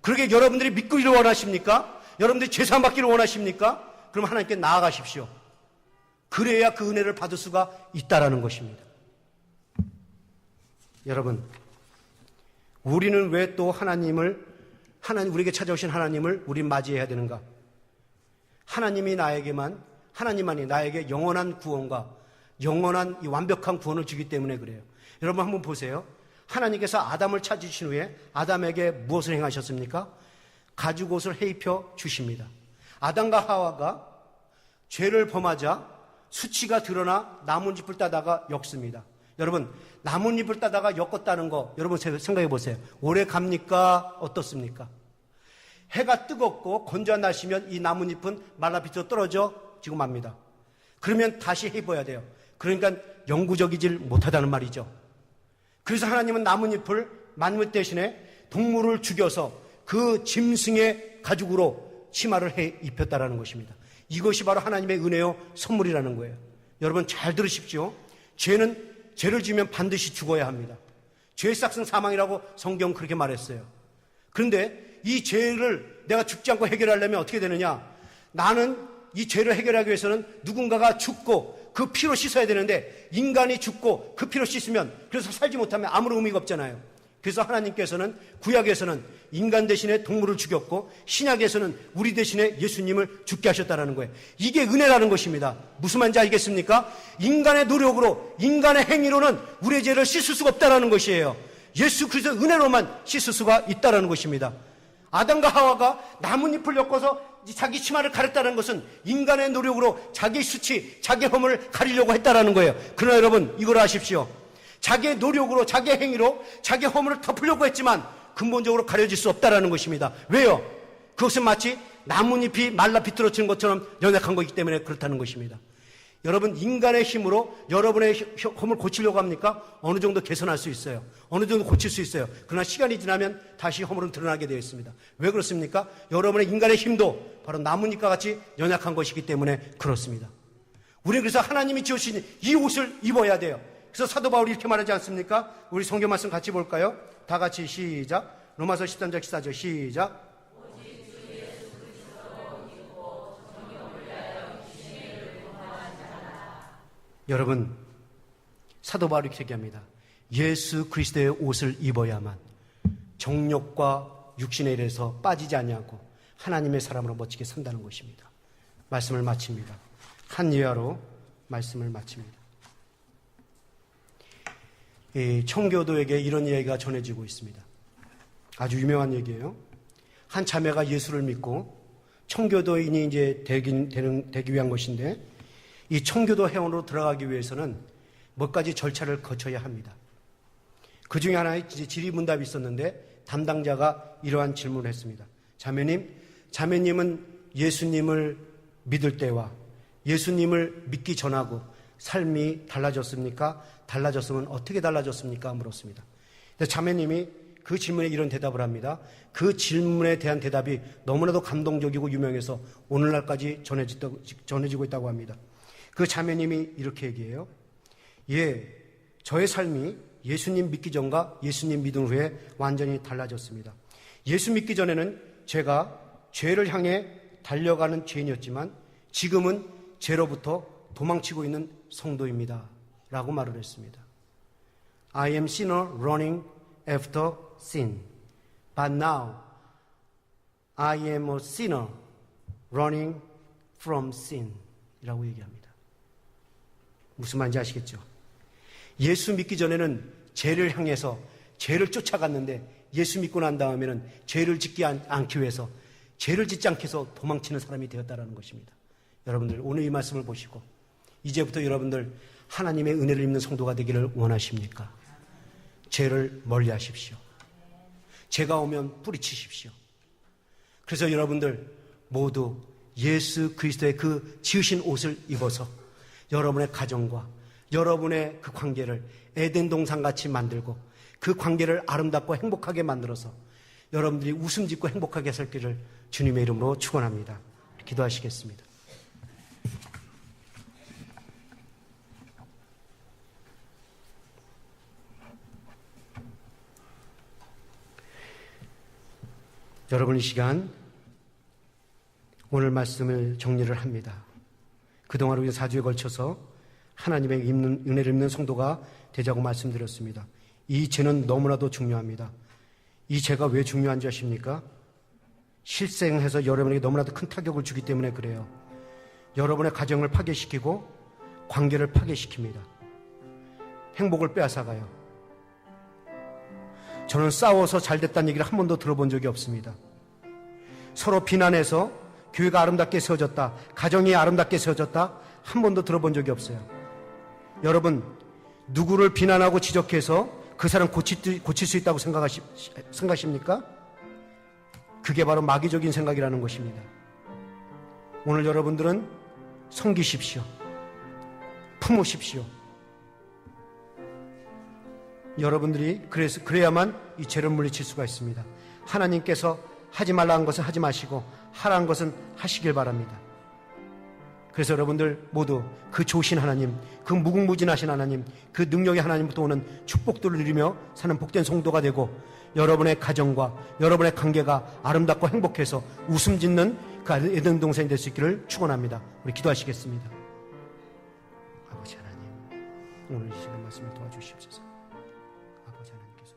그러게 여러분들이 믿기를 원하십니까? 여러분들이 죄사함 받기를 원하십니까? 그럼 하나님께 나아가십시오. 그래야 그 은혜를 받을 수가 있다라는 것입니다. 여러분, 우리는 왜 또 우리에게 찾아오신 하나님을 우린 맞이해야 되는가? 하나님만이 나에게 영원한 구원과 영원한 이 완벽한 구원을 주기 때문에 그래요. 여러분 한번 보세요. 하나님께서 아담을 찾으신 후에 아담에게 무엇을 행하셨습니까? 가죽옷을 해입혀 주십니다. 아담과 하와가 죄를 범하자 수치가 드러나 나뭇잎을 따다가 엮습니다. 여러분, 나뭇잎을 따다가 엮었다는 거 여러분 생각해 보세요. 오래 갑니까? 어떻습니까? 해가 뜨겁고 건조한 날씨면 이 나뭇잎은 말라비틀어 떨어져 지고 맙니다. 그러면 다시 해입어야 돼요. 그러니까 영구적이질 못하다는 말이죠. 그래서 하나님은 나뭇잎을 대신에 동물을 죽여서 그 짐승의 가죽으로 치마를 해 입혔다라는 것입니다. 이것이 바로 하나님의 은혜요 선물이라는 거예요. 여러분 잘 들으십시오. 죄를 지으면 반드시 죽어야 합니다. 죄의 삭은 사망이라고 성경 그렇게 말했어요. 그런데 이 죄를 내가 죽지 않고 해결하려면 어떻게 되느냐? 나는 이 죄를 해결하기 위해서는 누군가가 죽고 그 피로 씻어야 되는데, 인간이 죽고 그 피로 씻으면, 그래서 살지 못하면 아무런 의미가 없잖아요. 그래서 하나님께서는 구약에서는 인간 대신에 동물을 죽였고, 신약에서는 우리 대신에 예수님을 죽게 하셨다는 거예요. 이게 은혜라는 것입니다. 무슨 말인지 알겠습니까? 인간의 노력으로, 인간의 행위로는 우리의 죄를 씻을 수가 없다는 것이에요. 예수 그리스도의 은혜로만 씻을 수가 있다는 것입니다. 아담과 하와가 나뭇잎을 엮어서 자기 치마를 가렸다는 것은 인간의 노력으로 자기 수치, 자기 허물을 가리려고 했다는 거예요. 그러나 여러분 이걸 아십시오. 자기의 노력으로, 자기의 행위로 자기 허물을 덮으려고 했지만 근본적으로 가려질 수 없다는 것입니다. 왜요? 그것은 마치 나뭇잎이 말라 비틀어지는 것처럼 연약한 것이기 때문에 그렇다는 것입니다. 여러분, 인간의 힘으로 여러분의 허물을 고치려고 합니까? 어느 정도 개선할 수 있어요. 어느 정도 고칠 수 있어요. 그러나 시간이 지나면 다시 허물은 드러나게 되어 있습니다. 왜 그렇습니까? 여러분의 인간의 힘도 바로 나뭇잎과 같이 연약한 것이기 때문에 그렇습니다. 우리는 그래서 하나님이 지으신 이 옷을 입어야 돼요. 그래서 사도 바울이 이렇게 말하지 않습니까? 우리 성경 말씀 같이 볼까요? 다 같이 시작. 로마서 13장 14절 시작. 여러분, 사도 바울이 이렇게 얘기합니다. 예수 그리스도의 옷을 입어야만 정욕과 육신에 일해서 빠지지 아니하고 하나님의 사람으로 멋지게 산다는 것입니다. 말씀을 마칩니다. 한 예화로 말씀을 마칩니다. 이 청교도에게 이런 얘기가 전해지고 있습니다. 아주 유명한 얘기예요. 한 자매가 예수를 믿고 청교도인이 이제 되기 위한 것인데, 이 청교도 회원으로 들어가기 위해서는 몇 가지 절차를 거쳐야 합니다. 그 중에 하나의 질의문답이 있었는데 담당자가 이러한 질문을 했습니다. 자매님은 예수님을 믿을 때와 예수님을 믿기 전하고 삶이 달라졌습니까? 달라졌으면 어떻게 달라졌습니까? 물었습니다. 자매님이 그 질문에 이런 대답을 합니다. 그 질문에 대한 대답이 너무나도 감동적이고 유명해서 오늘날까지 전해지고 있다고 합니다. 그 자매님이 이렇게 얘기해요. 예, 저의 삶이 예수님 믿기 전과 예수님 믿은 후에 완전히 달라졌습니다. 예수 믿기 전에는 제가 죄를 향해 달려가는 죄인이었지만 지금은 죄로부터 도망치고 있는 성도입니다. 라고 말을 했습니다. I am sinner running after sin. But now I am a sinner running from sin. 이라고 얘기합니다. 무슨 말인지 아시겠죠? 예수 믿기 전에는 죄를 향해서 죄를 쫓아갔는데 예수 믿고 난 다음에는 죄를 짓지 않기 위해서, 죄를 짓지 않기 위해서 도망치는 사람이 되었다는 것입니다. 여러분들 오늘 이 말씀을 보시고 이제부터 여러분들 하나님의 은혜를 입는 성도가 되기를 원하십니까? 죄를 멀리 하십시오. 죄가 오면 뿌리치십시오. 그래서 여러분들 모두 예수 그리스도의 그 지으신 옷을 입어서 여러분의 가정과 여러분의 그 관계를 에덴 동산같이 만들고 그 관계를 아름답고 행복하게 만들어서 여러분들이 웃음 짓고 행복하게 살 길을 주님의 이름으로 축원합니다. 기도하시겠습니다. 여러분, 이 시간 오늘 말씀을 정리를 합니다. 그동안 우리 4주에 걸쳐서 하나님의 은혜를 입는 성도가 되자고 말씀드렸습니다. 이 죄는 너무나도 중요합니다. 이 죄가 왜 중요한지 아십니까? 실생해서 여러분에게 너무나도 큰 타격을 주기 때문에 그래요. 여러분의 가정을 파괴시키고 관계를 파괴시킵니다. 행복을 빼앗아가요. 저는 싸워서 잘됐다는 얘기를 한 번도 들어본 적이 없습니다. 서로 비난해서 교회가 아름답게 세워졌다, 가정이 아름답게 세워졌다, 한 번도 들어본 적이 없어요. 여러분, 누구를 비난하고 지적해서 그 사람 고칠 수 있다고 생각하십니까? 그게 바로 마귀적인 생각이라는 것입니다. 오늘 여러분들은 섬기십시오. 품으십시오. 여러분들이 그래야만 이 죄를 물리칠 수가 있습니다. 하나님께서 하지 말라는 것은 하지 마시고 하라는 것은 하시길 바랍니다. 그래서 여러분들 모두 그 좋으신 하나님, 그 무궁무진하신 하나님, 그 능력의 하나님부터 오는 축복들을 누리며 사는 복된 성도가 되고 여러분의 가정과 여러분의 관계가 아름답고 행복해서 웃음 짓는 그 에덴 동산이 될 수 있기를 축원합니다. 우리 기도하시겠습니다. 아버지 하나님, 오늘 이 시간 말씀을 도와주시옵소서. 아버지 하나님께서